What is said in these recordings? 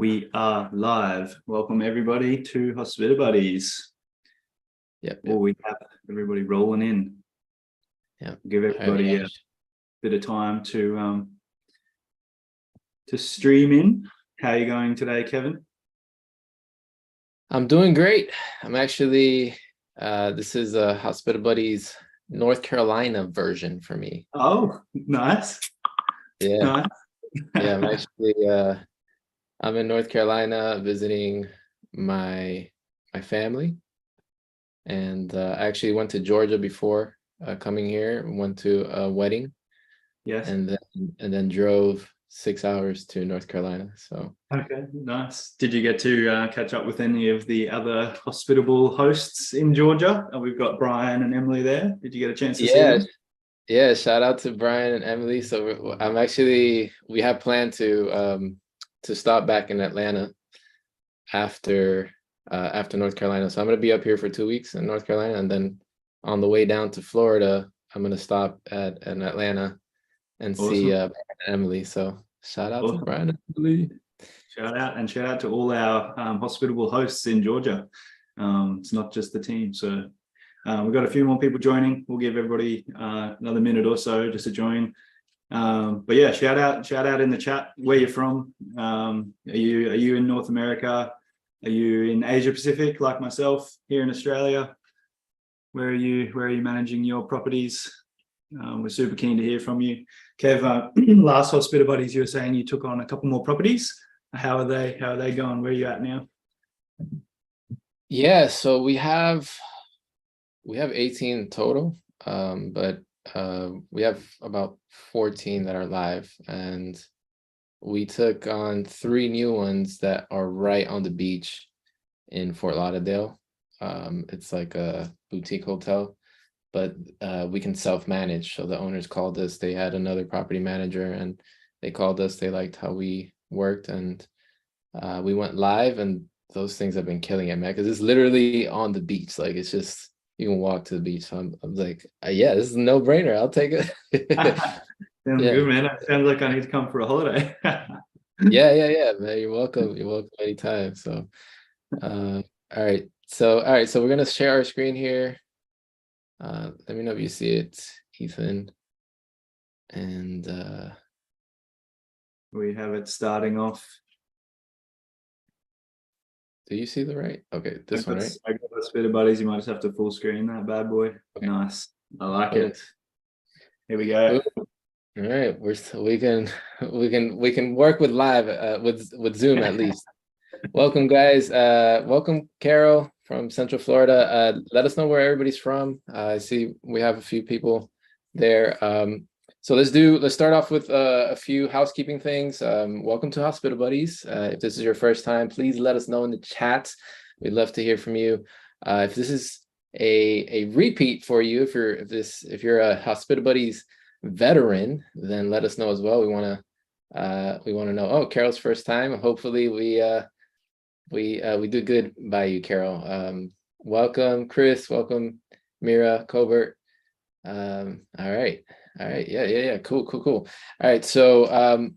We are live. Welcome everybody to Hospitabuddies. Yep. Well, we have everybody rolling in. Yeah. Give everybody a bit of time to stream in. How are you going today, Kevin? I'm doing great. I'm actually this is a Hospitabuddies North Carolina version for me. Oh, nice. Yeah. Nice. Yeah, I'm actually I'm in North Carolina visiting my family, and I actually went to Georgia before coming here. Went to a wedding. Yes. And then drove 6 hours to North Carolina. So okay, nice. Did you get to catch up with any of the other Hospitable hosts in Georgia? We've got Brian and Emily there. Did you get a chance to see them? Yeah, shout out to Brian and Emily. So we have planned to stop back in Atlanta after North Carolina. So I'm gonna be up here for 2 weeks in North Carolina, and then on the way down to Florida, I'm gonna stop in Atlanta and Awesome. See Emily. So shout out to Brian and Emily. Shout out to all our Hospitable hosts in Georgia. It's not just the team. So we've got a few more people joining. We'll give everybody another minute or so just to join. But yeah, shout out in the chat where you're from. Are you in North America? Are you in Asia Pacific like myself here in Australia? Where are you managing your properties? We're super keen to hear from you. Kev, last Hospitabuddies, you were saying you took on a couple more properties. How are they going? Where are you at now? Yeah, so we have 18 total, but we have about 14 that are live, and we took on 3 new ones that are right on the beach in Fort Lauderdale. It's like a boutique hotel, but we can self-manage. So the owners called us. They had another property manager, and they called us. They liked how we worked, and we went live, and those things have been killing it, man, because it's literally on the beach. Like, it's just, you can walk to the beach. So I'm like, yeah, this is a no-brainer. I'll take it. Sounds good, man. It sounds like I need to come for a holiday. Yeah, man. You're welcome anytime. So all right, so we're gonna share our screen here. Let me know if you see it, Ethan. And we have it starting off. Do you see the right? Okay, this one, right? I got Hospitabuddies. You might just have to full screen that bad boy. Okay. Nice. I like it. Here we go. All right, we can work with live with Zoom at least. Welcome, guys. Welcome, Carol from Central Florida. Let us know where everybody's from. I see we have a few people there. So let's start off with a few housekeeping things. Welcome to Hospitabuddies. If this is your first time, please let us know in the chat. We'd love to hear from you. If this is a repeat for you, if you're a Hospitabuddies veteran, then let us know as well. We want to know. Oh, Carol's first time. Hopefully we do good by you, Carol. Welcome, Chris. Welcome, Mira, Colbert. All right. Yeah. Cool. All right. So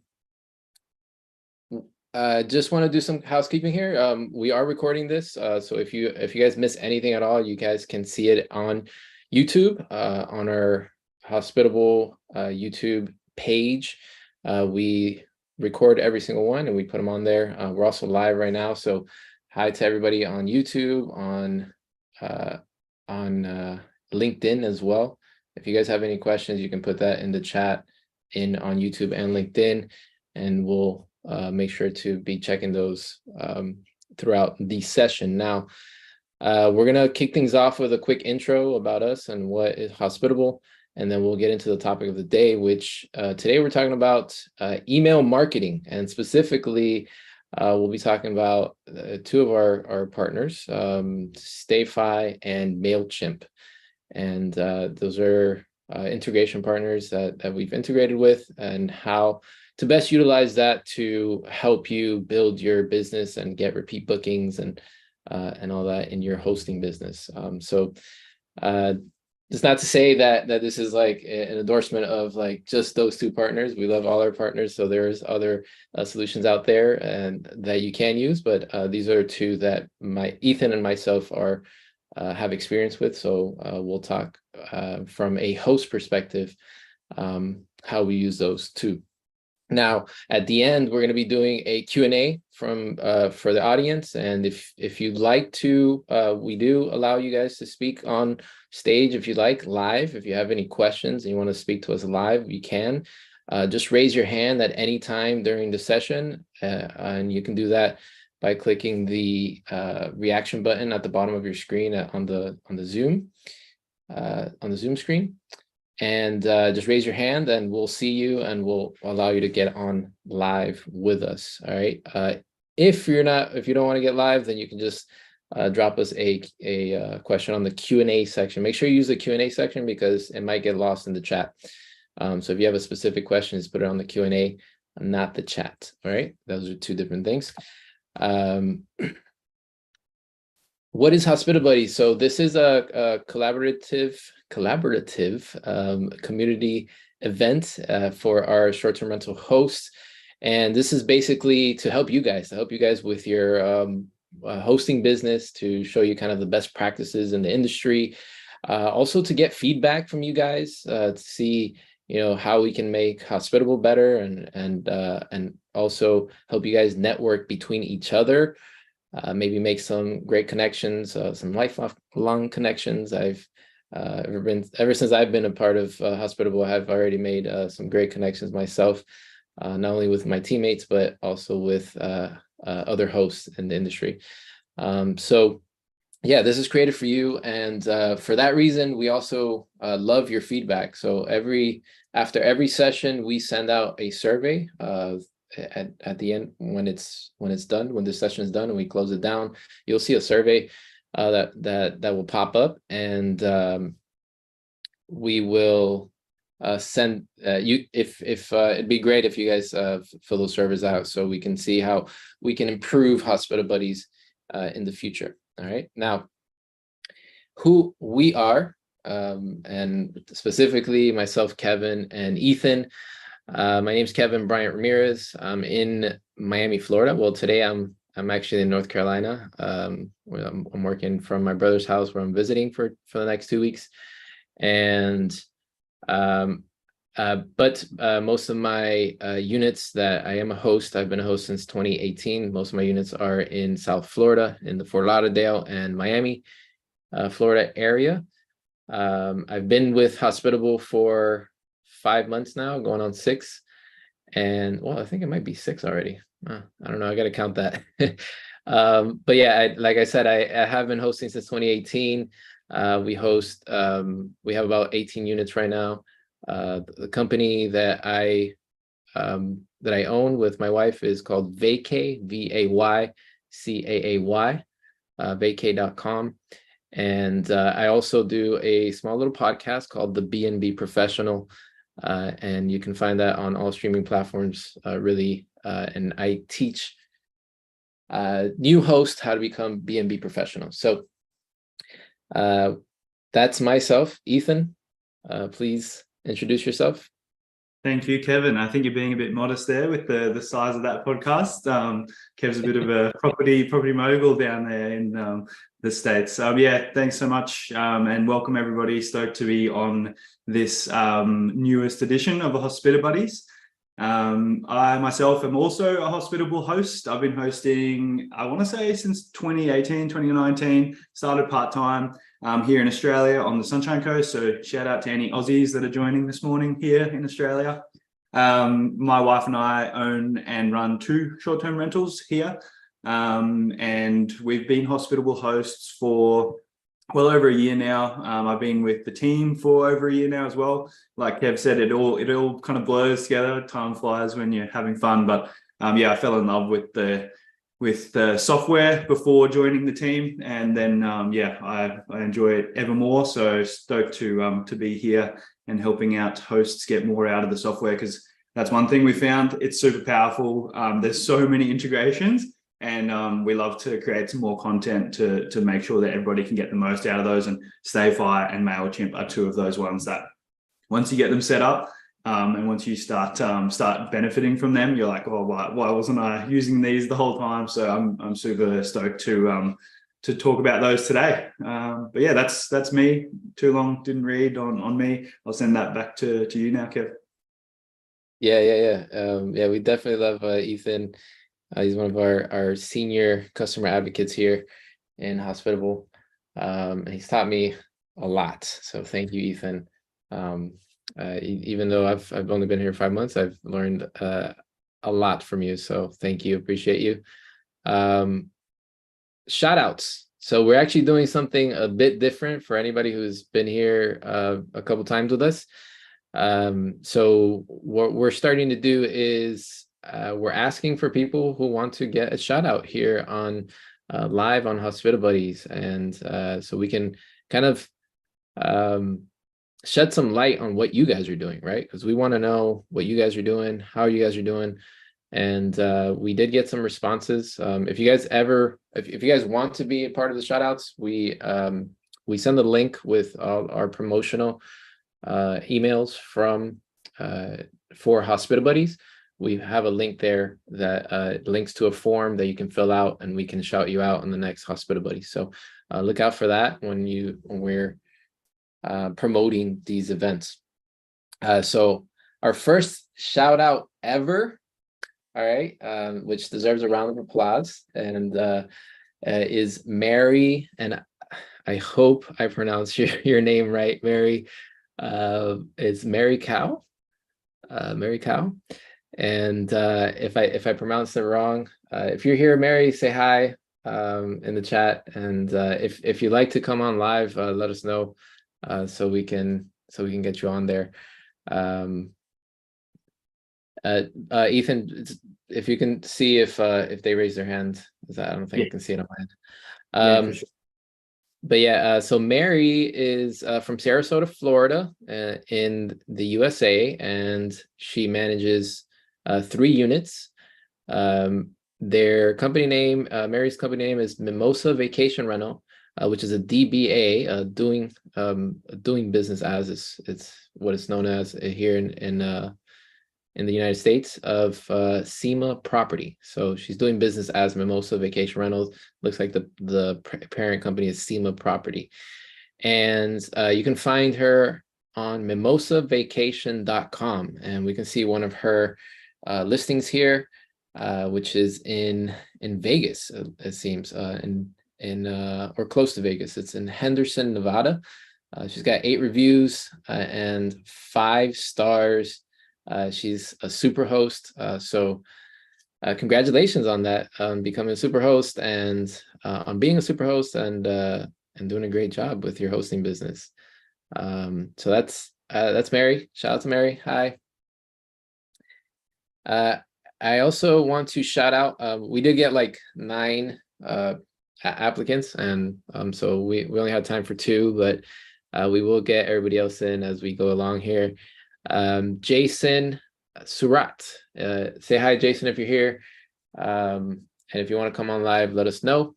just want to do some housekeeping here. We are recording this. So if you guys miss anything at all, you guys can see it on YouTube, on our Hospitable YouTube page. We record every single one and we put them on there. We're also live right now. So hi to everybody on YouTube, on LinkedIn as well. If you guys have any questions, you can put that in the chat on YouTube and LinkedIn, and we'll make sure to be checking those throughout the session. Now, we're gonna kick things off with a quick intro about us and what is Hospitable, and then we'll get into the topic of the day, which today we're talking about email marketing, and specifically we'll be talking about 2 of our partners, StayFi and Mailchimp. And those are integration partners that we've integrated with, and how to best utilize that to help you build your business and get repeat bookings and all that in your hosting business. So It's not to say that this is like an endorsement of like just those two partners. We love all our partners, so there's other solutions out there and that you can use, but these are two that Ethan and myself are have experience with. So we'll talk from a host perspective how we use those two. Now, at the end, we're going to be doing a Q&A from for the audience. And if you'd like to, we do allow you guys to speak on stage if you like, live. If you have any questions and you want to speak to us live, you can. Just raise your hand at any time during the session. And you can do that by clicking the reaction button at the bottom of your screen on the Zoom screen. And just raise your hand and we'll see you and we'll allow you to get on live with us. All right. If you don't want to get live, then you can just drop us a question on the Q&A section. Make sure you use the Q&A section because it might get lost in the chat. So if you have a specific question, just put it on the Q&A, not the chat. All right. Those are two different things. What is Hospitabuddies? So this is a collaborative community event for our short-term rental hosts. And this is basically to help you guys with your hosting business, to show you kind of the best practices in the industry. Also to get feedback from you guys, to see, how we can make Hospitable better and also help you guys network between each other. Maybe make some great connections, some lifelong connections. Ever since I've been a part of Hospitable, I've already made some great connections myself, not only with my teammates, but also with other hosts in the industry. So yeah, this is created for you. And for that reason, we also love your feedback. So after every session, we send out a survey at the end when the session is done and we close it down. You'll see a survey that will pop up, and we will send you if it'd be great if you guys fill those surveys out so we can see how we can improve Hospitabuddies in the future. All right, now who we are, and specifically myself, Kevin, and Ethan. My name's Kevin Bryant Ramirez. I'm in Miami, Florida. Well, today I'm actually in North Carolina. I'm working from my brother's house where I'm visiting for the next 2 weeks. And but most of my units that I am a host, I've been a host since 2018. Most of my units are in South Florida, in the Fort Lauderdale and Miami, Florida area. I've been with Hospitable for 5 months now, going on 6. And well, I think it might be 6 already. I don't know. I got to count that. But yeah, like I said, I have been hosting since 2018. We have about 18 units right now. The company that I own with my wife is called Vacay, VAYCAAY, vacay.com. And I also do a small little podcast called the B&B Professional. And you can find that on all streaming platforms, really. And I teach new hosts how to become B&B professional. So that's myself. Ethan, please introduce yourself. Thank you, Kevin. I think you're being a bit modest there with the size of that podcast. Kev's a bit of a property mogul down there in the States. Yeah, thanks so much, and welcome everybody. Stoked to be on this newest edition of the Hospitabuddies. I myself am also a Hospitable host. I've been hosting, I want to say, since 2018, 2019, started part-time here in Australia on the Sunshine Coast. So shout out to any Aussies that are joining this morning here in Australia. My wife and I own and run 2 short-term rentals here. And we've been Hospitable hosts for well over a year now. I've been with the team for over a year now as well. Like Kev said, it all kind of blurs together. Time flies when you're having fun. But yeah, I fell in love with the software before joining the team, and then yeah, I enjoy it ever more. So stoked to be here and helping out hosts get more out of the software, because that's one thing we found. It's super powerful. There's so many integrations. And we love to create some more content to make sure that everybody can get the most out of those. And StayFi and Mailchimp are two of those ones that once you get them set up, and once you start benefiting from them, you're like, oh, why wasn't I using these the whole time? So I'm super stoked to talk about those today. But yeah, that's me. Too long, didn't read on me. I'll send that back to you now, Kev. Yeah. We definitely love Ethan. He's one of our senior customer advocates here in Hospitable. He's taught me a lot. So thank you, Ethan. Even though I've only been here 5 months, I've learned a lot from you. So thank you, appreciate you. Shout outs. So we're actually doing something a bit different for anybody who's been here a couple times with us. So what we're starting to do is we're asking for people who want to get a shout out here on live on Hospitabuddies, and so we can kind of shed some light on what you guys are doing, right? Because we want to know what you guys are doing, how you guys are doing. And we did get some responses. If you guys want to be a part of the shout outs, we send a link with all our promotional emails for Hospitabuddies. We have a link there that links to a form that you can fill out, and we can shout you out on the next Hospitabuddies. So look out for that when we're promoting these events. So our first shout out ever, all right, which deserves a round of applause, and is Mary, and I hope I pronounced your name right, Mary. It's Mary Cow, Mary Cow. And if I pronounce it wrong, if you're here, Mary, say hi in the chat, and if you'd like to come on live, let us know so we can get you on there. Ethan, if you can see if they raise their hand, I don't think I can see it on my end. For sure. But yeah, so Mary is from Sarasota, Florida, in the USA, and she manages 3 units. Their company name, Mary's company name, is Mimosa Vacation Rental, which is a DBA, doing business as, it's what it's known as here in the United States, of SEMA Property. So she's doing business as Mimosa Vacation Rentals. Looks like the parent company is SEMA Property. And you can find her on mimosavacation.com, and we can see one of her listings here, which is in Vegas, it seems, or close to Vegas. It's in Henderson, Nevada. She's got 8 reviews and 5 stars. She's a super host, so congratulations on that, becoming a super host, and on being a super host, and doing a great job with your hosting business. So that's Mary. Shout out to Mary. Hi. I also want to shout out, we did get like 9 applicants, and so we only had time for 2, but we will get everybody else in as we go along here. Jason Surat, say hi, Jason, if you're here, and if you want to come on live, let us know.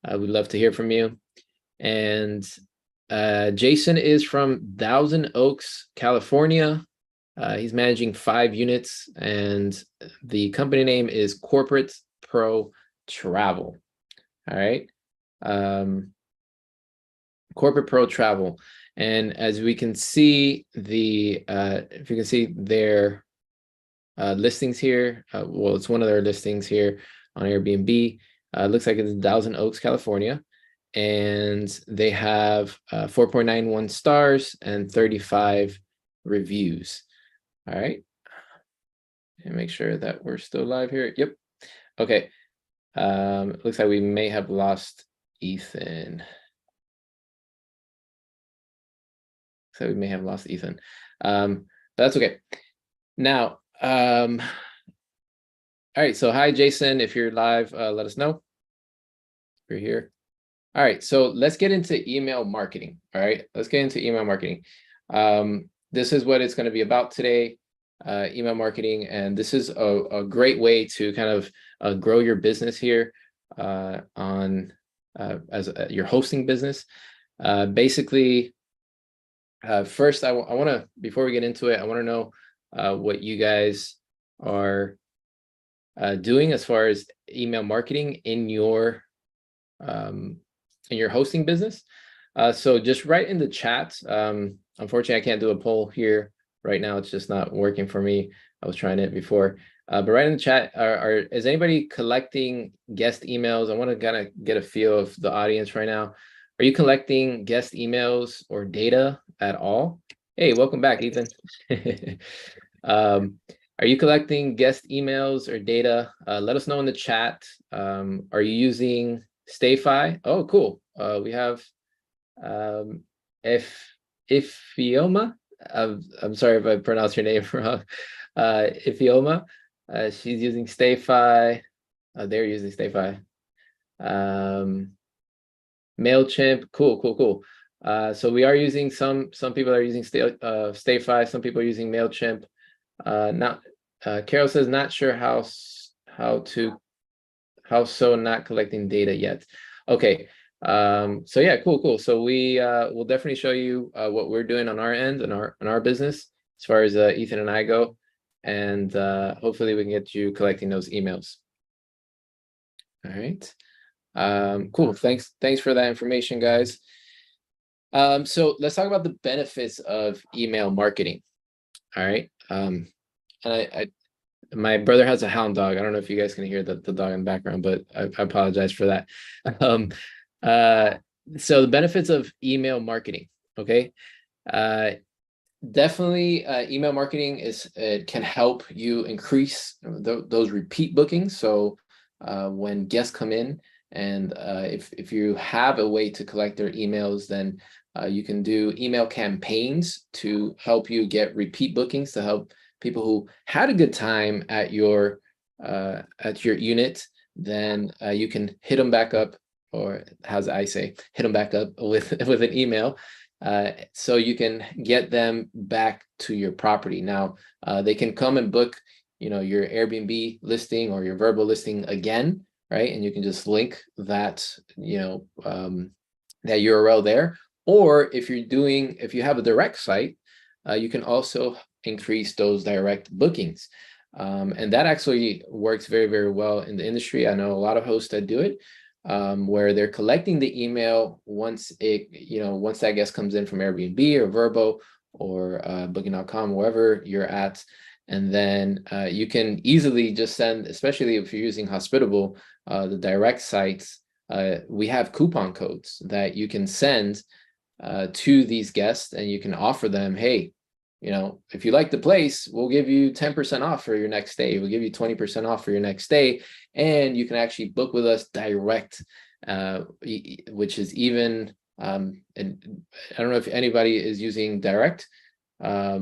We'd love to hear from you. And Jason is from Thousand Oaks, California. He's managing 5 units, and the company name is Corporate Pro Travel. All right, Corporate Pro Travel. And as we can see, if you can see their listings here, well, it's one of their listings here on Airbnb. Looks like it's Thousand Oaks, California, and they have 4.91 stars and 35 reviews. All right, and make sure that we're still live here. Yep. Okay. Looks like we may have lost Ethan. So we may have lost Ethan, but that's okay. Now, all right, so hi, Jason, if you're live, let us know if you're here. All right, so let's get into email marketing. All right, let's get into email marketing. This is what it's going to be about today. email marketing, and this is a great way to kind of grow your business here on as your hosting business. Basically, first, I want to, before we get into it, I want to know what you guys are doing as far as email marketing in your hosting business. So just write in the chat. Unfortunately, I can't do a poll here right now. It's just not working for me. I was trying it before. But write in the chat, is anybody collecting guest emails? I want to kind of get a feel of the audience right now. Are you collecting guest emails or data at all? Hey, welcome back, Ethan. Are you collecting guest emails or data? Let us know in the chat. Are you using StayFi? Oh, cool. We have Ifioma. I'm sorry if I pronounced your name wrong. Ifioma. She's using StayFi. They're using StayFi. Mailchimp. Cool. So we are using some people are using StayFi. Some people are using Mailchimp. Carol says not sure how so not collecting data yet. Okay. So yeah, cool. So we will definitely show you what we're doing on our end and our business as far as Ethan and I go, and hopefully we can get you collecting those emails. All right. Cool. Thanks for that information, guys. So let's talk about the benefits of email marketing. All right. And my brother has a hound dog. I don't know if you guys can hear the dog in the background, but I apologize for that. So the benefits of email marketing. Okay. Definitely email marketing can help you increase those repeat bookings. So when guests come in, and if you have a way to collect their emails, then you can do email campaigns to help you get repeat bookings, to help people who had a good time at your unit. Then you can hit them back up, or how's I say, hit them back up with an email, so you can get them back to your property. Now they can come and book, your Airbnb listing or your Vrbo listing again, right? And you can just link that, that URL there. Or if you have a direct site, you can also increase those direct bookings. And that actually works very, very well in the industry. I know a lot of hosts that do it, where they're collecting the email once that guest comes in from Airbnb or Vrbo or Booking.com, wherever you're at. And then you can easily just send, especially if you're using Hospitable, the direct sites, we have coupon codes that you can send to these guests, and you can offer them, hey, if you like the place, we'll give you 10% off for your next stay. We'll give you 20% off for your next stay. And you can actually book with us direct, which is even, and I don't know if anybody is using direct. I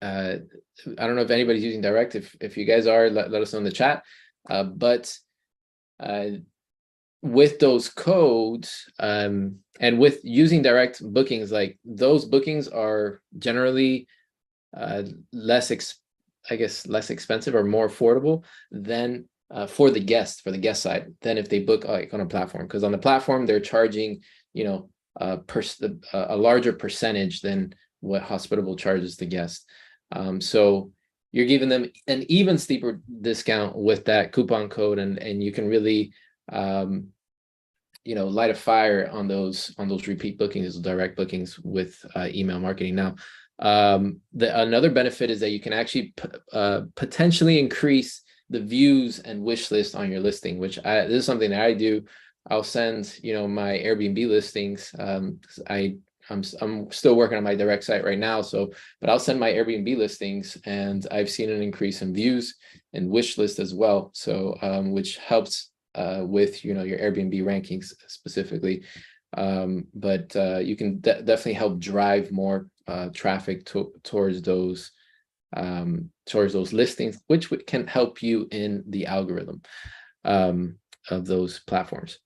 don't know if anybody's using direct. If you guys are, let us know in the chat. But with those codes, and with using direct bookings, like those bookings are generally less expensive or more affordable than for the guest side than if they book like on a platform, because on the platform they're charging a larger percentage than what Hospitable charges the guest. So you're giving them an even steeper discount with that coupon code, and you can really light a fire on those repeat bookings, direct bookings with email marketing. Now, another benefit is that you can actually potentially increase the views and wish list on your listing, which this is something that I do. I'll send my Airbnb listings. I'm still working on my direct site right now, but I'll send my Airbnb listings, and I've seen an increase in views and wish list as well. So which helps with your Airbnb rankings specifically, but you can definitely help drive more traffic towards those listings, which can help you in the algorithm of those platforms.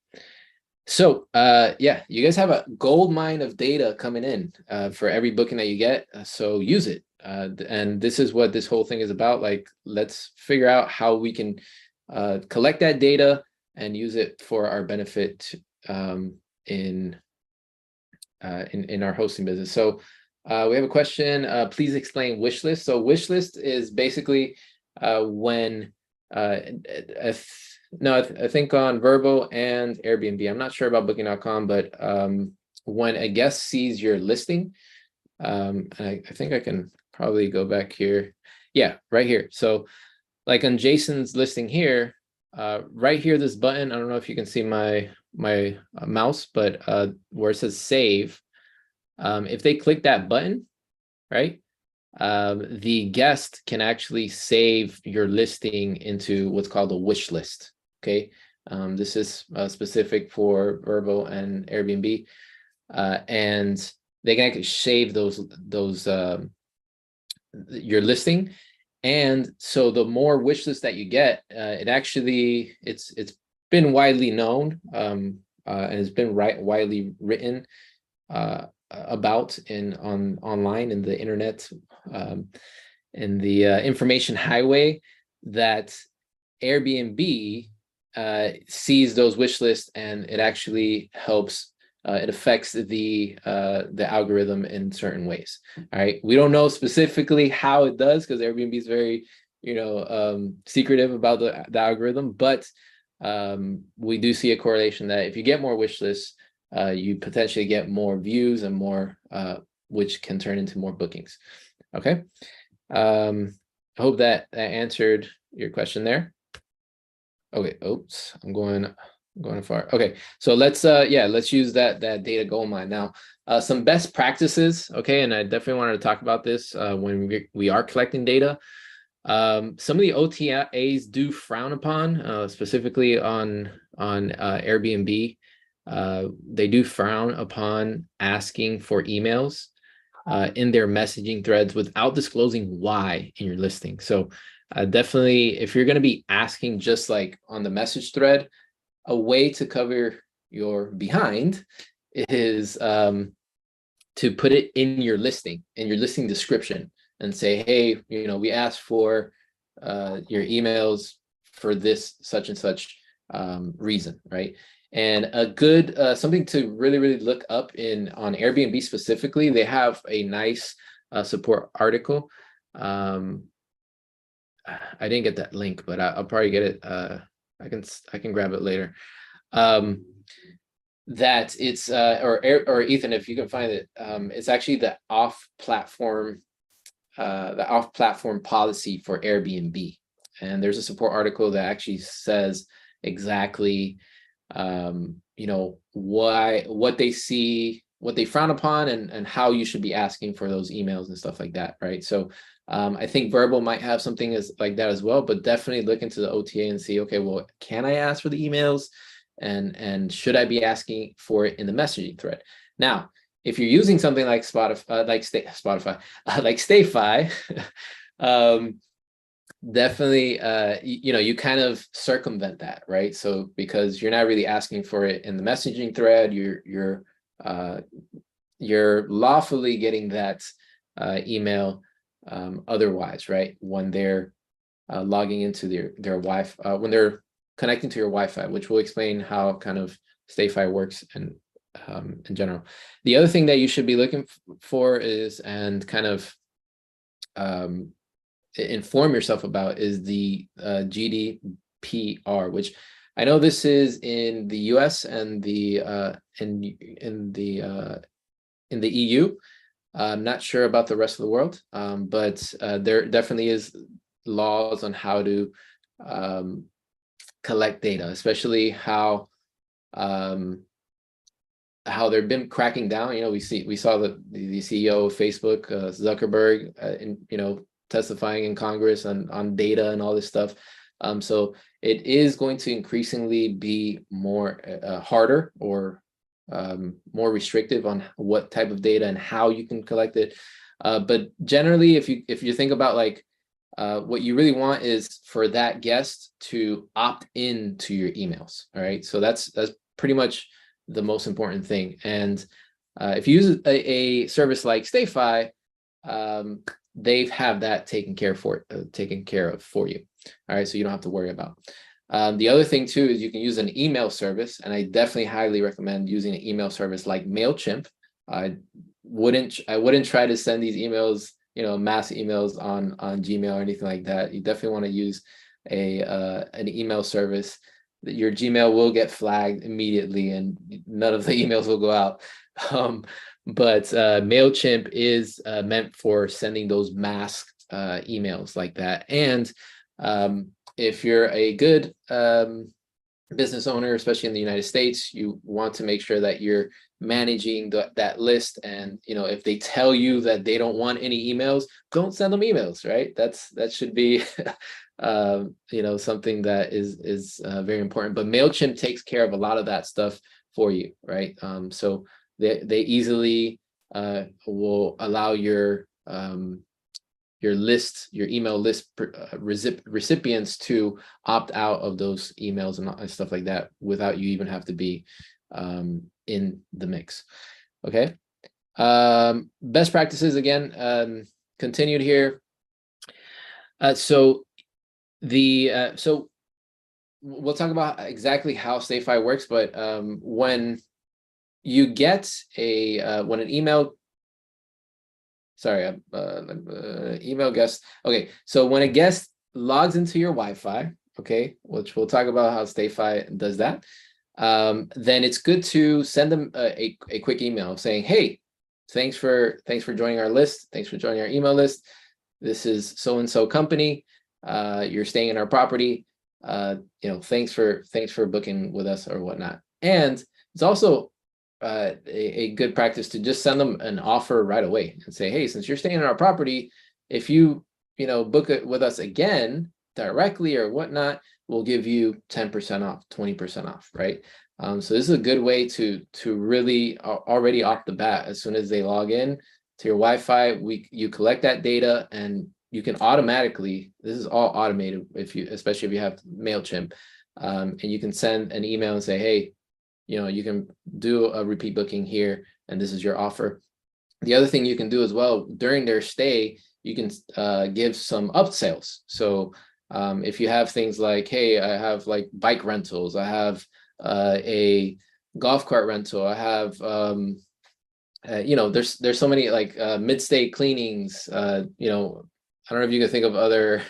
So yeah, you guys have a gold mine of data coming in for every booking that you get. So use it. And this is what this whole thing is about. Like, let's figure out how we can collect that data and use it for our benefit in our hosting business. So we have a question. Please explain wish list. So wish list is basically when I think on Vrbo and Airbnb. I'm not sure about Booking.com, but when a guest sees your listing, I think I can probably go back here. Yeah, right here. So like on Jason's listing here, right here, this button, I don't know if you can see my mouse, but where it says save, if they click that button, right, the guest can actually save your listing into what's called a wish list. Okay, this is specific for Vrbo and Airbnb, and they can actually save those your listing. And so the more wish lists that you get, it's been widely known, and it's been widely written about online in the internet, in the information highway, that Airbnb sees those wish lists, and it actually helps. It affects the algorithm in certain ways. All right, we don't know specifically how it does, because Airbnb is very, secretive about the algorithm. But we do see a correlation that if you get more wish lists, you potentially get more views and more, which can turn into more bookings. Okay, I hope that answered your question there. Okay, oops, I'm going far. Okay, so let's use that data gold mine now. Some best practices, okay, and I definitely wanted to talk about this when we are collecting data. Some of the OTAs do frown upon, specifically on Airbnb. They do frown upon asking for emails in their messaging threads without disclosing why in your listing. So definitely, if you're going to be asking just like on the message thread, a way to cover your behind is to put it in your listing description and say, hey, we asked for your emails for this such and such reason, right? And a good something to really look up on Airbnb specifically, they have a nice support article. I didn't get that link, but I'll probably get it. I can grab it later. That it's or Ethan, if you can find it, it's actually the off-platform policy for Airbnb, and there's a support article that actually says exactly what they see, what they frown upon, and how you should be asking for those emails and stuff like that, right? So I think Vrbo might have something like that as well, but definitely look into the OTA and see, okay, well, can I ask for the emails, and should I be asking for it in the messaging thread? Now, if you're using something like like StayFi, definitely, you kind of circumvent that, right? So because you're not really asking for it in the messaging thread, you're lawfully getting that email otherwise, right? When they're logging into their Wi-Fi, when they're connecting to your Wi-Fi, which will explain how kind of StayFi works in general. The other thing that you should be looking for is, and kind of inform yourself about, is the GDPR, which I know this is in the US and the in the EU. I'm not sure about the rest of the world, but there definitely is laws on how to collect data, especially how they've been cracking down. We saw the CEO of Facebook, Zuckerberg, testifying in Congress on data and all this stuff. So it is going to increasingly be more harder, or more restrictive on what type of data and how you can collect it. But generally, if you think about like what you really want is for that guest to opt in to your emails. All right, so that's pretty much the most important thing. And if you use a service like StayFi, they have that taken care of for you. All right, so you don't have to worry about. The other thing too is you can use an email service, and I definitely highly recommend using an email service like Mailchimp. I wouldn't try to send these emails, mass emails on Gmail or anything like that. You definitely want to use an email service. Your Gmail will get flagged immediately, and none of the emails will go out. But Mailchimp is meant for sending those mass emails like that. And if you're a good business owner, especially in the United States, you want to make sure that you're managing that list. And if they tell you that they don't want any emails, don't send them emails, right? That should be something that is very important. But Mailchimp takes care of a lot of that stuff for you, right? So they easily will allow your email list recipients to opt out of those emails and stuff like that without you even have to be in the mix. Okay. Best practices again, continued here. So we'll talk about exactly how StayFi works, but when you get when an email email guest. Okay, so when a guest logs into your Wi-Fi, okay, which we'll talk about how StayFi does that, then it's good to send them a quick email saying, hey, thanks for joining our list. Thanks for joining our email list. This is so-and-so company. You're staying in our property. Thanks for booking with us or whatnot. And it's also a good practice to just send them an offer right away and say, hey, since you're staying in our property, if you book it with us again directly or whatnot, we'll give you 10% off, 20% off, right? So this is a good way to really already off the bat, as soon as they log in to your Wi-Fi, you collect that data, and you can automatically, this is all automated especially if you have Mailchimp, and you can send an email and say, hey, you can do a repeat booking here, and this is your offer. The other thing you can do as well during their stay, you can give some upsells. So if you have things like, hey, I have like bike rentals, I have a golf cart rental, I have there's so many like mid-stay cleanings. I don't know if you can think of other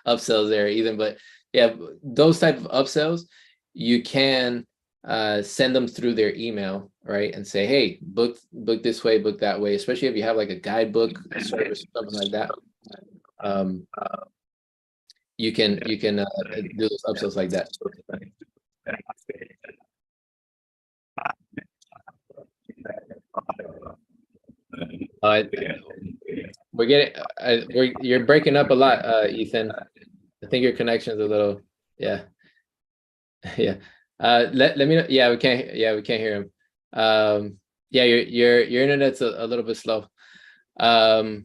upsells there either, but yeah, those type of upsells, you can send them through their email, right? And say, hey, book this way, book that way, especially if you have like a guidebook service or something like that. You can do those upsells like that. You're breaking up a lot, Ethan. I think your connection's a little, yeah. Let me know. We can't hear him. Your internet's a little bit slow. Oh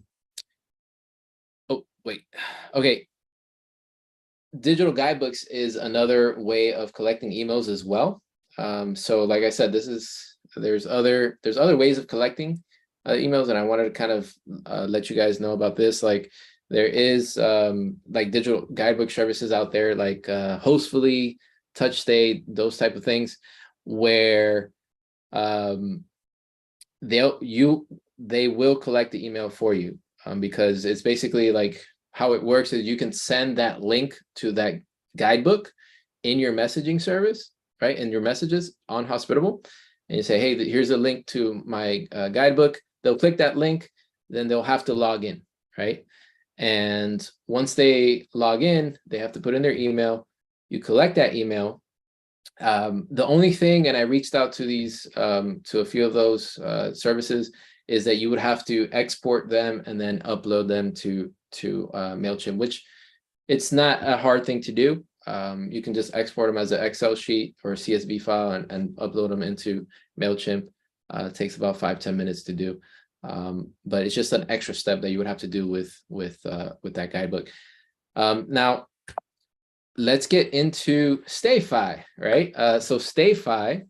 wait, okay. Digital guidebooks is another way of collecting emails as well. So like I said, there's other ways of collecting emails, and I wanted to kind of let you guys know about this. Like there is like digital guidebook services out there, like Hostfully, TouchStay, those type of things, where they will collect the email for you, because it's basically like how it works is you can send that link to that guidebook in your messaging service, right? In your messages on Hospitable, and you say, hey, here's a link to my guidebook. They'll click that link, then they'll have to log in, right? And once they log in, they have to put in their email. You collect that email. The only thing, and I reached out to these to a few of those services, is that you would have to export them and then upload them to Mailchimp, which it's not a hard thing to do. You can just export them as an Excel sheet or a CSV file and upload them into Mailchimp. It takes about 5-10 minutes to do, but it's just an extra step that you would have to do with that guidebook. Now, let's get into StayFi, right? So StayFi,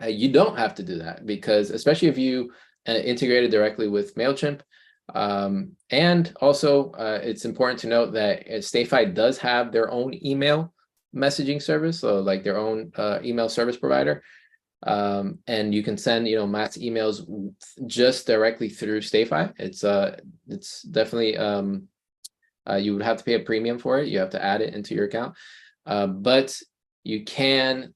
you don't have to do that, because especially if you integrate it directly with Mailchimp, And also, it's important to note that StayFi does have their own email messaging service, so like their own email service provider. And you can send, mass emails just directly through StayFi. It's definitely you would have to pay a premium for it. You have to add it into your account, but you can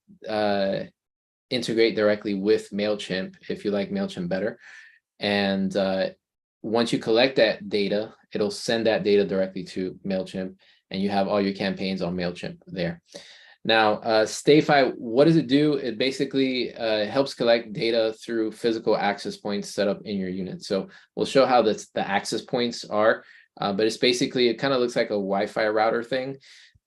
integrate directly with Mailchimp if you like Mailchimp better. And once you collect that data, it'll send that data directly to Mailchimp, and you have all your campaigns on Mailchimp there. Now, StayFi, what does it do? It basically helps collect data through physical access points set up in your unit. So we'll show how the access points are, but it's basically, it kind of looks like a Wi-Fi router thing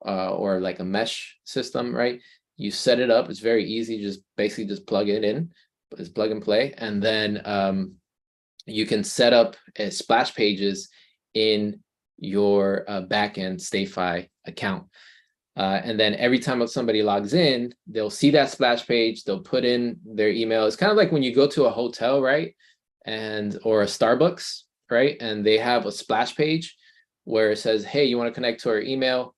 or like a mesh system, right? You set it up, it's very easy, just basically just plug it in, it's plug and play, and then you can set up splash pages in your backend StayFi account. And then every time somebody logs in, they'll see that splash page, they'll put in their email. It's kind of like when you go to a hotel, right? Or a Starbucks, right? And they have a splash page where it says, hey, you want to connect to our email,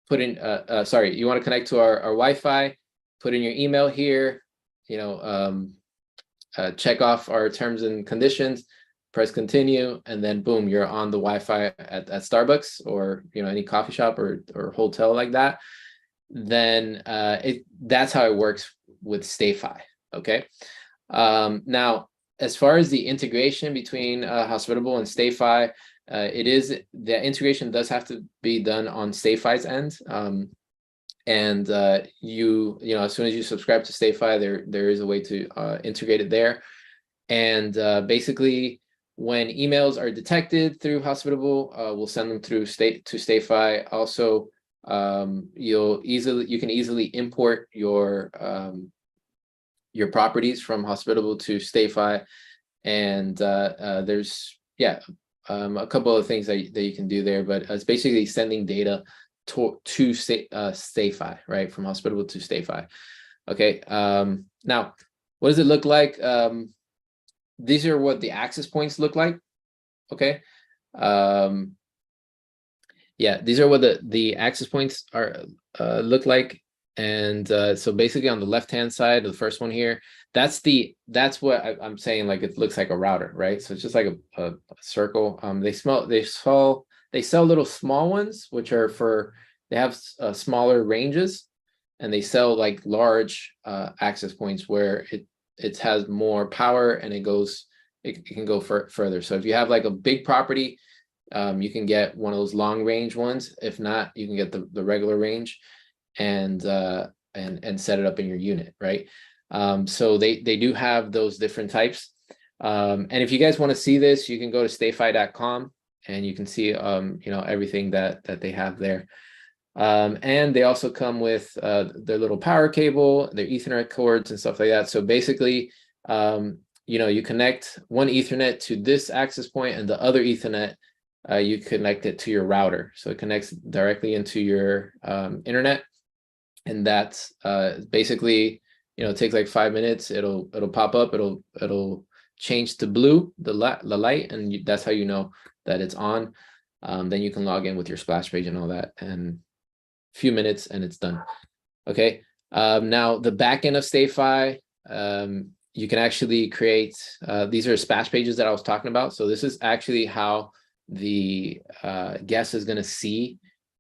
put in, you want to connect to our Wi-Fi, put in your email here, check off our terms and conditions, press continue, and then boom, you're on the Wi-Fi at Starbucks or any coffee shop or hotel like that. Then that's how it works with StayFi. Okay. Now, as far as the integration between Hospitable and StayFi, the integration does have to be done on StayFi's end. And as soon as you subscribe to StayFi, there is a way to integrate it there. And basically, when emails are detected through Hospitable, we'll send them through to StayFi. Also, you can easily import your properties from Hospitable to StayFi, and there's a couple of things that you can do there, but it's basically sending data to StayFi, right, from Hospitable to StayFi. Okay. Now, what does it look like? These are what the access points look like. Okay. These are what the access points are look like. And so basically on the left-hand side, the first one here, that's what I'm saying, like it looks like a router, right? So it's just like a circle. They sell little small ones, which are they have smaller ranges, and they sell like large access points where it has more power and it can go further. So if you have like a big property, you can get one of those long range ones. If not, you can get the regular range and set it up in your unit, right? So they do have those different types. And if you guys want to see this, you can go to stayfi.com and you can see everything that they have there. And they also come with their little power cable, their Ethernet cords and stuff like that. So basically, you connect one Ethernet to this access point, and the other Ethernet, you connect it to your router. So it connects directly into your internet. And that's basically, it takes like 5 minutes. It'll pop up. It'll change to blue, the light, and that's how you know that it's on. Then you can log in with your splash page and all that, and few minutes and it's done. Okay. Now the back end of StayFi, you can actually create, these are splash pages that I was talking about. So this is actually how the guest is going to see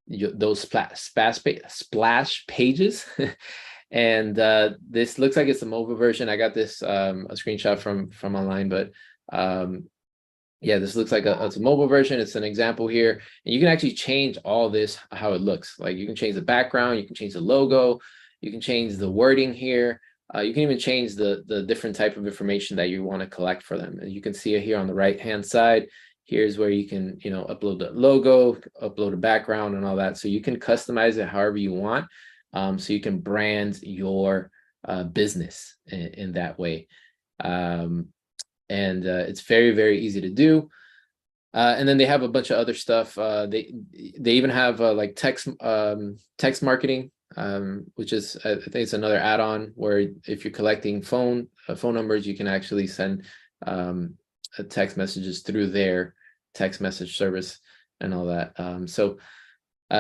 those splash pages. And this looks like it's a mobile version. I got this a screenshot from online, but this looks like it's a mobile version. It's an example here, and you can actually change all this, how it looks. Like you can change the background, you can change the logo, you can change the wording here. You can even change the different type of information that you want to collect for them. And you can see it here on the right-hand side. Here's where you can, upload the logo, upload a background and all that. So you can customize it however you want. So you can brand your business in that way. And it's very, very easy to do. And then they have a bunch of other stuff. They even have like text marketing, which is, I think it's another add-on where if you're collecting phone numbers, you can actually send text messages through there text message service and all that.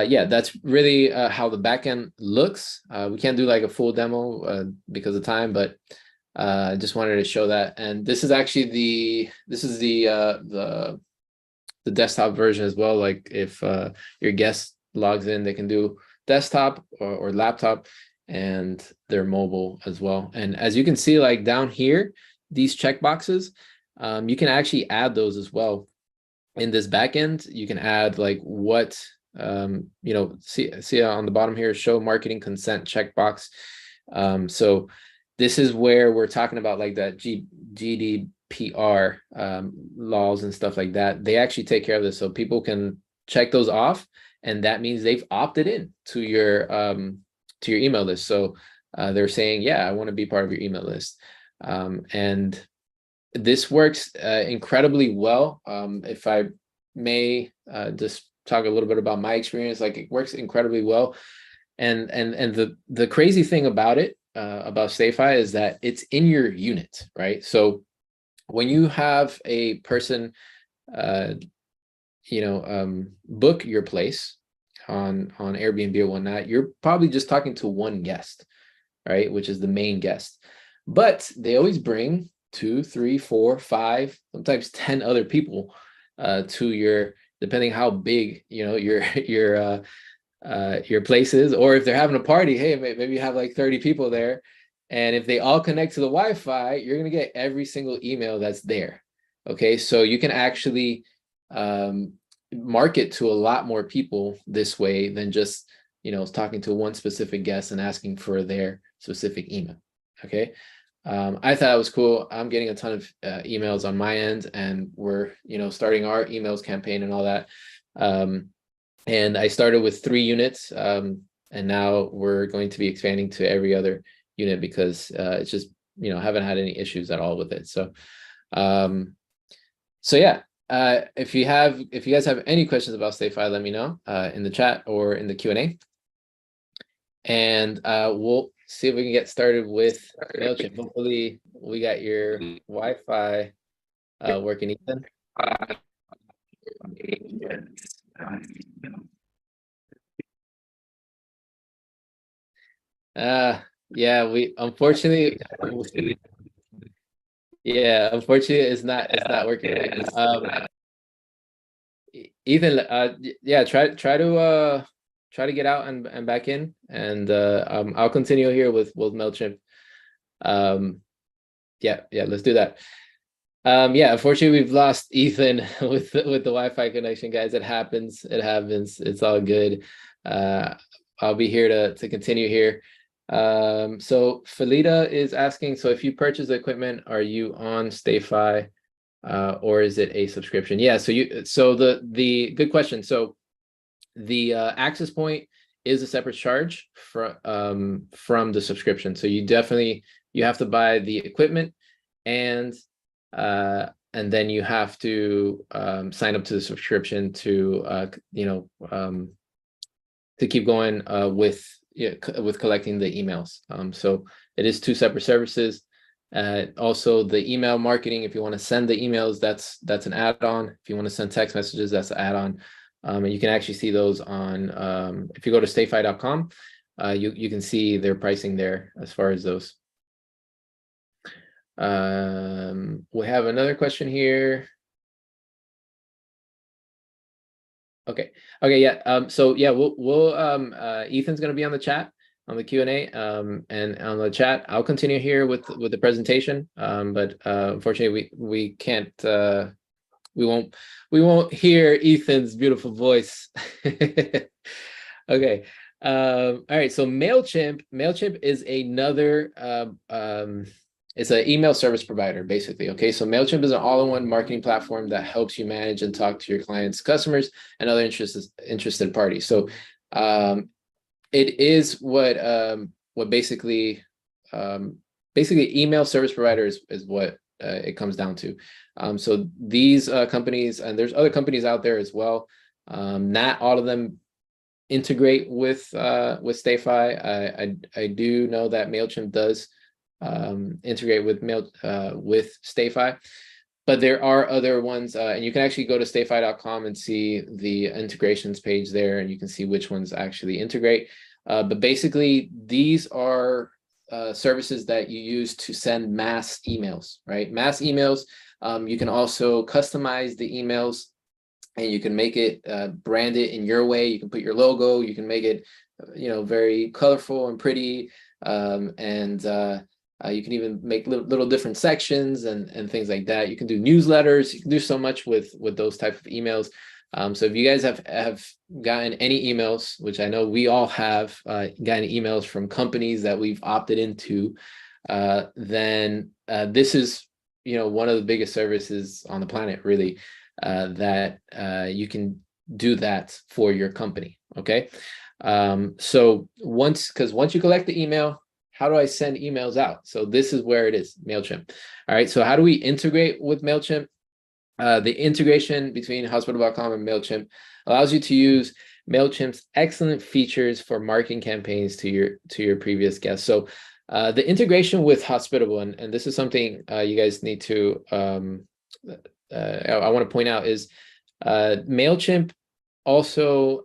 Yeah, that's really how the backend looks. We can't do like a full demo because of time, but I just wanted to show that. And this is actually the desktop version as well. Like if your guest logs in, they can do desktop or laptop, and they're mobile as well. And as you can see, like down here, these checkboxes, you can actually add those as well. In this backend, you can add like what, see on the bottom here, show marketing consent checkbox. So this is where we're talking about like that GDPR laws and stuff like that. They actually take care of this, so people can check those off, and that means they've opted in to your email list. So they're saying, yeah, I want to be part of your email list. And this works incredibly well. If I may just talk a little bit about my experience, like it works incredibly well. And the crazy thing about it, about StayFi, is that it's in your unit, right? So when you have a person, book your place on Airbnb or whatnot, you're probably just talking to one guest, right? Which is the main guest. But they always bring 2, 3, 4, 5, sometimes 10 other people to your, depending how big your place is, or if they're having a party, hey, maybe you have like 30 people there, and if they all connect to the Wi-Fi, you're going to get every single email that's there. Okay, so you can actually market to a lot more people this way than just talking to one specific guest and asking for their specific email. Okay. I thought it was cool. I'm getting a ton of emails on my end, and we're starting our emails campaign and all that. And I started with 3 units, and now we're going to be expanding to every other unit because it's just haven't had any issues at all with it. So yeah, if you guys have any questions about StayFi, let me know in the chat or in the Q&A, and we'll see if we can get started with Mailchimp. Hopefully we got your Wi-Fi working, Ethan. Yeah, we unfortunately it's not working. Ethan, yeah, try to get out and back in, and I'll continue here with Mailchimp. Yeah, let's do that. Yeah, unfortunately we've lost Ethan with the Wi-Fi connection, guys. It happens. It's all good. I'll be here to continue here. So Felita is asking, so if you purchase the equipment, are you on StayFi or is it a subscription? Yeah, so the good question. So the access point is a separate charge from the subscription. So you have to buy the equipment, and then you have to sign up to the subscription to keep going with collecting the emails. So it is 2 separate services. Also the email marketing, if you want to send the emails, that's an add-on. If you want to send text messages, that's an add-on. And you can actually see those on if you go to stayfi.com, you can see their pricing there as far as those. We have another question here. Okay, yeah. So yeah, we'll Ethan's going to be on the chat, on the Q&A, and on the chat. I'll continue here with the presentation, but unfortunately we can't. We won't hear Ethan's beautiful voice. Okay. All right. So Mailchimp is another it's an email service provider, basically. Okay, so Mailchimp is an all-in-one marketing platform that helps you manage and talk to your clients, customers, and other interested parties. So it is what basically email service provider is what it comes down to. So these companies, and there's other companies out there as well. Not all of them integrate with StayFi. I do know that Mailchimp does integrate with StayFi. but there are other ones, and you can actually go to stayfi.com and see the integrations page there, and you can see which ones actually integrate. But basically, these are services that you use to send mass emails, right? Mass emails. You can also customize the emails, and you can make it brand it in your way. You can put your logo. You can make it, very colorful and pretty, and you can even make little different sections and things like that. You can do newsletters. You can do so much with those type of emails. So if you guys have gotten any emails, which I know we all have gotten emails from companies that we've opted into, then this is one of the biggest services on the planet, really, that you can do that for your company. Okay. So once you collect the email, how do I send emails out? So this is where it is, MailChimp. All right. So how do we integrate with MailChimp? The integration between Hospitable.com and MailChimp allows you to use MailChimp's excellent features for marketing campaigns to your previous guests. So the integration with Hospitable, and this is something you guys need to, I want to point out, is MailChimp also,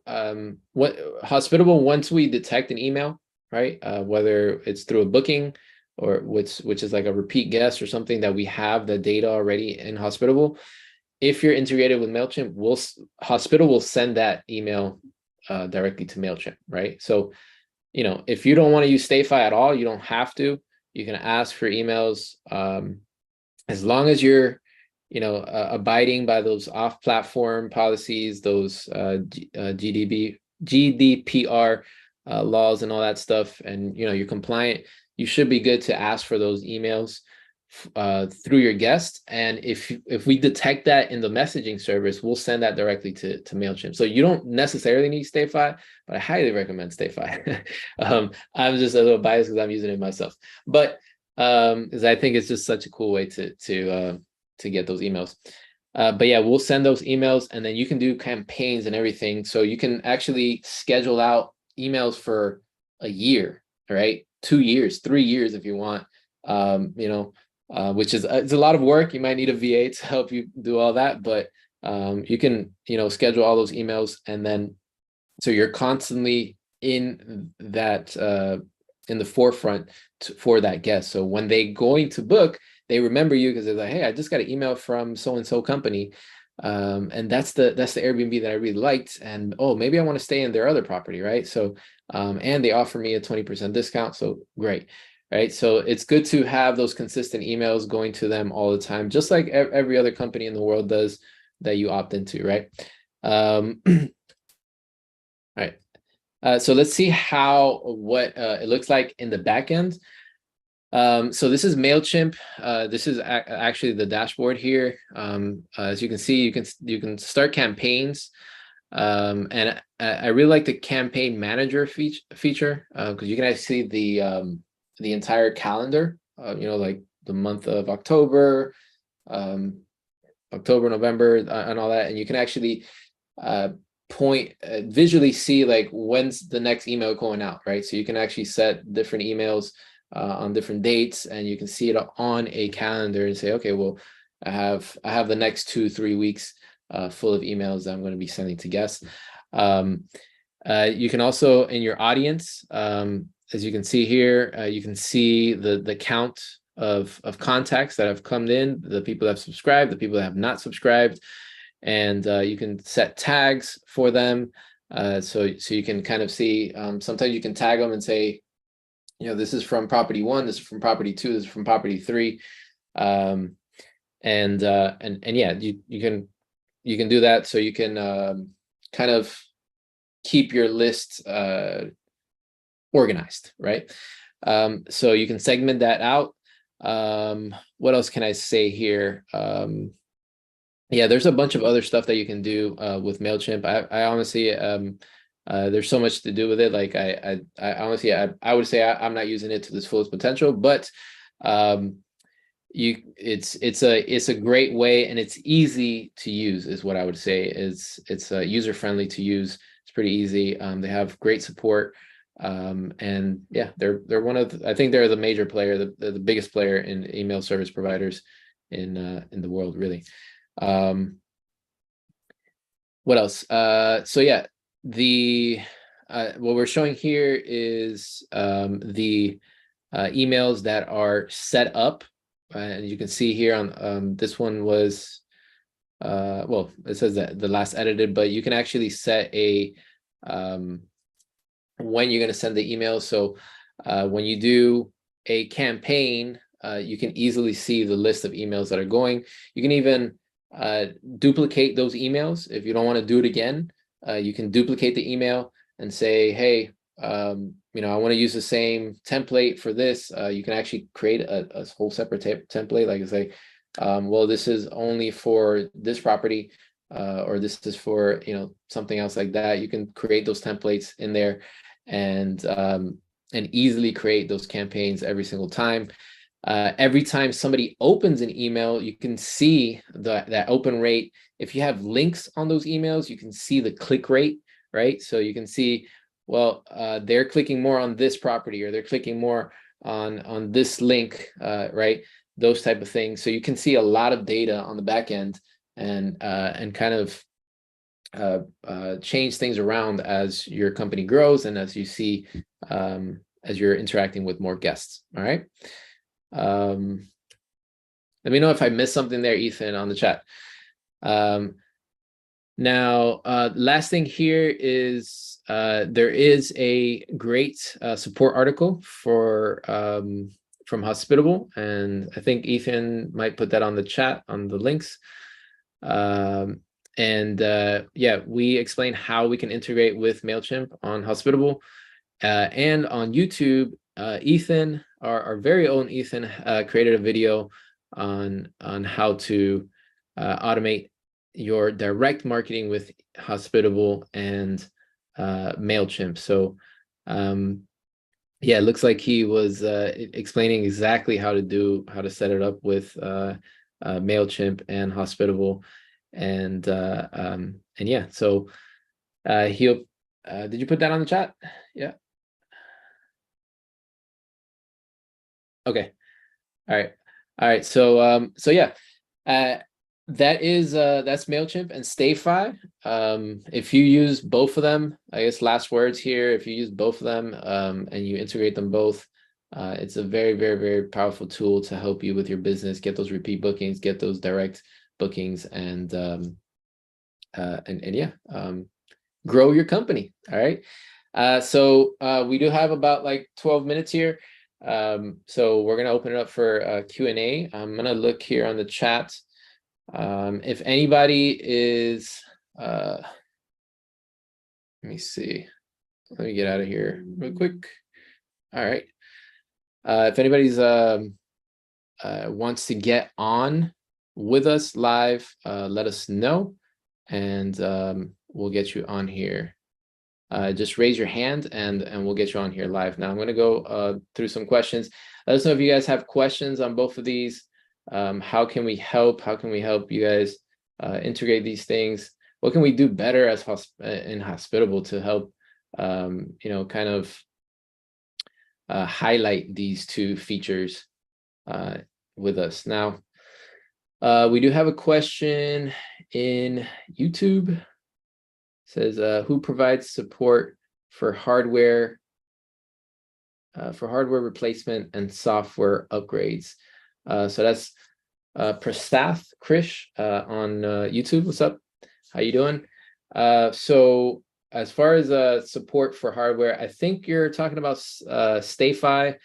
what Hospitable, once we detect an email, right, whether it's through a booking or which is like a repeat guest or something that we have the data already in Hospitable, if you're integrated with MailChimp, Hospitable will send that email directly to MailChimp, right? So, if you don't want to use StayFi at all, you don't have to. You can ask for emails as long as you're, abiding by those off-platform policies, those GDPR laws and all that stuff, and you're compliant. You should be good to ask for those emails through your guest. And if we detect that in the messaging service, we'll send that directly to MailChimp. So you don't necessarily need StayFi, but I highly recommend StayFi. I'm just a little biased because I'm using it myself, but because I think it's just such a cool way to get those emails. But yeah, we'll send those emails, and then you can do campaigns and everything. So you can actually schedule out emails for a year, right? 2 years, 3 years if you want, which is it's a lot of work. You might need a VA to help you do all that, but you can, schedule all those emails, and then so you're constantly in that in the forefront for that guest. So when they going to book, they remember you because they're like, hey, I just got an email from so-and-so company. And that's the Airbnb that I really liked. And maybe I want to stay in their other property, right? So, and they offer me a 20% discount. So great, right? So it's good to have those consistent emails going to them all the time, just like every other company in the world does that you opt into, right? All right. So let's see what it looks like in the back end. So this is MailChimp. This is actually the dashboard here. As you can see, you can start campaigns. And I really like the campaign manager feature because you can actually see the entire calendar, like the month of October, November, and all that. And you can actually visually see like when's the next email going out, right? So you can actually set different emails on different dates, and you can see it on a calendar and say, okay, well, I have the next 2-3 weeks full of emails that I'm going to be sending to guests. You can also, in your audience, as you can see here, you can see the count of contacts that have come in, the people that have subscribed, the people that have not subscribed, and you can set tags for them. So you can kind of see, sometimes you can tag them and say, this is from property 1, this is from property 2, this is from property 3. And yeah, you can do that. So you can kind of keep your list organized, right? So you can segment that out. What else can I say here? Yeah, there's a bunch of other stuff that you can do with MailChimp. I honestly, there's so much to do with it. Like I honestly, I would say I'm not using it to its fullest potential, but it's a great way, and it's easy to use is what I would say. It's user friendly to use. It's pretty easy. They have great support, and yeah, they're one of I think they're the major player, the biggest player in email service providers in the world, really. What else? So yeah, what we're showing here is the emails that are set up, and you can see here on this one was well, it says that the last edited, but you can actually set a when you're going to send the email. So when you do a campaign, you can easily see the list of emails that are going. You can even duplicate those emails. If you don't want to do it again, you can duplicate the email and say, hey, you know, I want to use the same template for this. You can actually create a whole separate template, like say, well, this is only for this property, or this is for, you know, something else like that. You can create those templates in there and easily create those campaigns every single time. Every time somebody opens an email, you can see that open rate. If you have links on those emails, you can see the click rate, right? So you can see, well, they're clicking more on this property, or they're clicking more on this link, right? Those type of things. So you can see a lot of data on the back end, and kind of change things around as your company grows and as you see, as you're interacting with more guests. All right. Let me know if I missed something there, Ethan, on the chat. Now, last thing here is there is a great support article for from Hospitable, and I think Ethan might put that on the chat on the links. Yeah, we explain how we can integrate with Mailchimp on Hospitable, and on YouTube. Ethan, our very own Ethan, created a video on how to automate your direct marketing with Hospitable and Mailchimp. So yeah, it looks like he was explaining exactly how to set it up with Mailchimp and Hospitable, and yeah. So he'll did you put that on the chat? Yeah. Okay. All right. So yeah, that is that's Mailchimp and StayFi. If you use both of them, I guess last words here, if you use both of them and you integrate them both, it's a very, very, very powerful tool to help you with your business, get those repeat bookings, get those direct bookings, and yeah, grow your company. All right. So we do have about like 12 minutes here. So we're gonna open it up for Q&A. I'm gonna look here on the chat. If anybody is let me see. Let me get out of here real quick. All right. If anybody's wants to get on with us live, let us know, and we'll get you on here. Just raise your hand and we'll get you on here live. Now I'm going to go through some questions. Let us know if you guys have questions on both of these. How can we help? How can we help you guys integrate these things? What can we do better as in Hospitable to help, you know, kind of highlight these two features with us? Now, we do have a question in YouTube. Says, who provides support for hardware replacement and software upgrades? So that's Prasath Krish on YouTube. What's up? How you doing? So as far as support for hardware, I think you're talking about StayFi.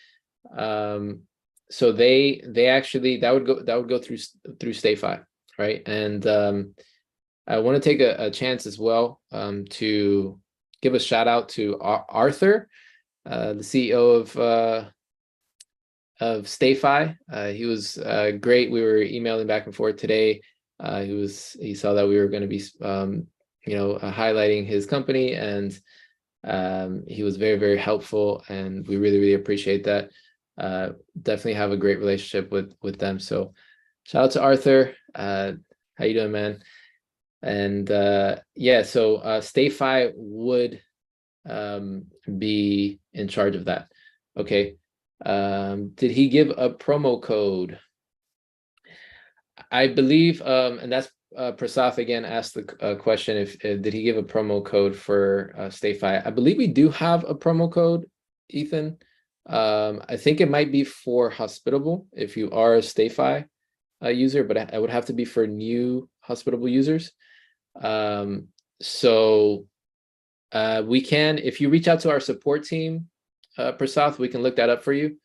So they actually that would go through StayFi, right? And I want to take a chance as well to give a shout out to Arthur, the CEO of StayFi. He was great. We were emailing back and forth today. He saw that we were going to be you know, highlighting his company, and he was very, very helpful, and we really, really appreciate that. Definitely have a great relationship with them. So shout out to Arthur. How you doing, man? And yeah, so StayFi would be in charge of that. Okay. Did he give a promo code? I believe, and that's Prasad again asked the question if did he give a promo code for StayFi? I believe we do have a promo code, Ethan. I think it might be for Hospitable if you are a StayFi user, but it would have to be for new Hospitable users. So we can, if you reach out to our support team, Prasad, we can look that up for you.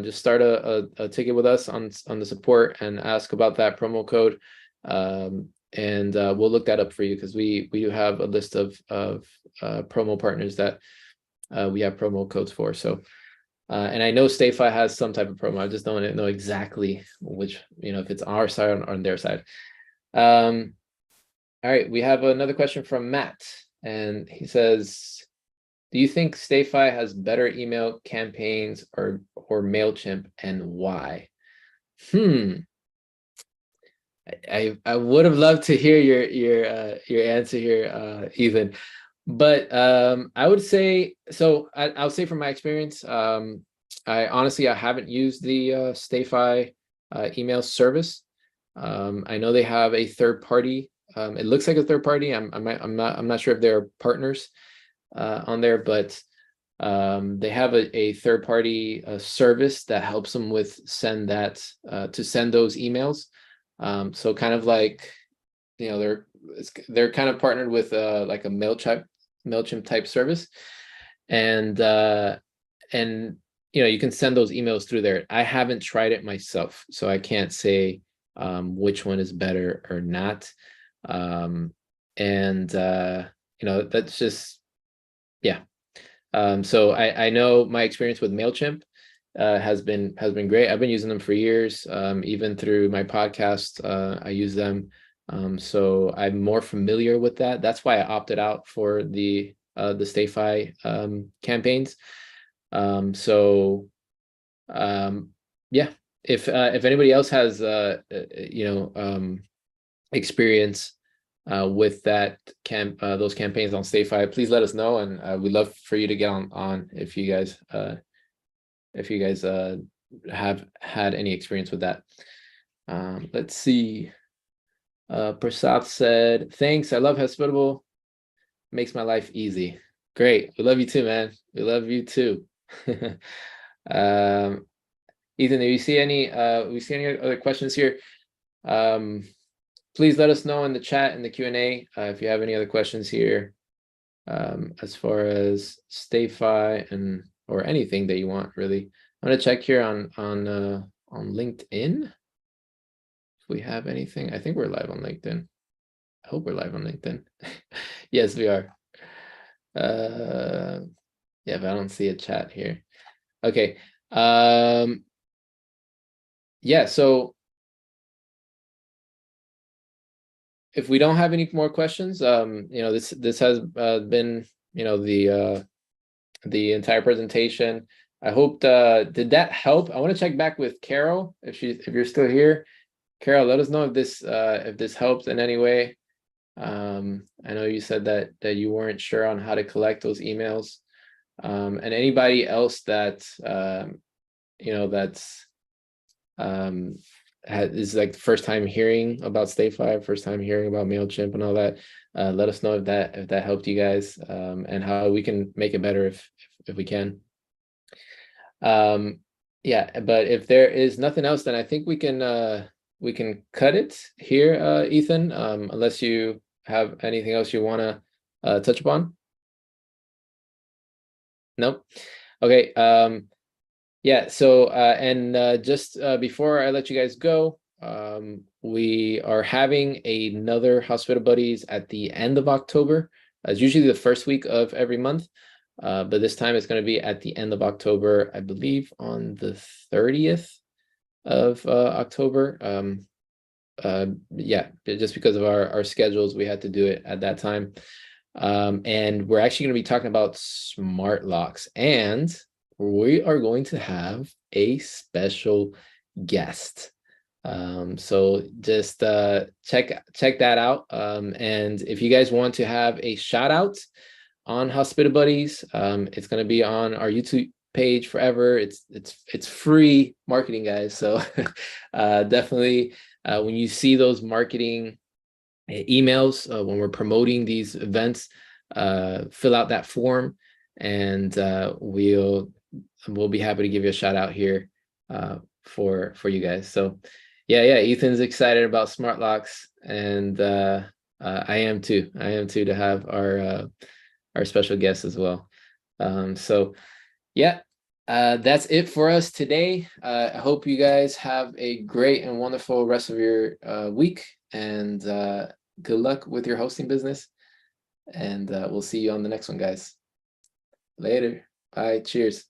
Just start a ticket with us on the support and ask about that promo code, and we'll look that up for you, because we do have a list of promo partners that we have promo codes for. So and I know StayFi has some type of promo. I just don't know exactly which, if it's our side or on their side. All right, we have another question from Matt, and he says, do you think StayFi has better email campaigns or MailChimp, and why? I would have loved to hear your answer here, Ethan. But I would say, so I'll say from my experience, I haven't used the StayFi email service. I know they have a third party. It looks like a third party. I'm not sure if they're partners on there, but they have a third party service that helps them with send those emails. So kind of like, they're kind of partnered with like a MailChimp type service, and you can send those emails through there. I haven't tried it myself, so I can't say which one is better or not. That's just, yeah. So I know my experience with MailChimp has been great. I've been using them for years. Even through my podcast, I use them. So I'm more familiar with that. That's why I opted out for the StayFi campaigns. Yeah. If anybody else has experience with those campaigns on StayFi, please let us know, and we'd love for you to get on if you guys have had any experience with that. Let's see. Prasad said, thanks, I love Hospitable, makes my life easy. Great, we love you too, man. We love you too. Ethan, do you see any other questions here? Please let us know in the chat, in the Q&A, if you have any other questions here, as far as StayFi or anything that you want, really. I'm gonna check here on LinkedIn if we have anything. I think we're live on LinkedIn. I hope we're live on LinkedIn. Yes, we are. Yeah, but I don't see a chat here. Okay. Yeah, so if we don't have any more questions, this has been the entire presentation. I hope did that help? I want to check back with Carol if you're still here. Carol, let us know if this helps in any way. I know you said that you weren't sure on how to collect those emails, and anybody else that is like the first time hearing about StayFi, first time hearing about MailChimp and all that. Let us know if that helped you guys, and how we can make it better if we can. Yeah, but if there is nothing else, then I think we can cut it here, Ethan, unless you have anything else you want to touch upon. Nope. Okay. Yeah, so just before I let you guys go, we are having another Hospitabuddies at the end of October. It's usually the first week of every month, but this time it's going to be at the end of October, I believe on the 30th of October. Yeah, just because of our schedules, we had to do it at that time. And we're actually going to be talking about smart locks, and we are going to have a special guest. So just check that out. And if you guys want to have a shout out on Hospitabuddies, it's going to be on our YouTube page forever. It's free marketing, guys. So definitely when you see those marketing emails when we're promoting these events, fill out that form, and we'll be happy to give you a shout out here for you guys. So yeah, Ethan's excited about smart locks, and I am too to have our special guest as well. So yeah, that's it for us today. I hope you guys have a great and wonderful rest of your week, and good luck with your hosting business. And we'll see you on the next one, guys. Later. Bye. Cheers.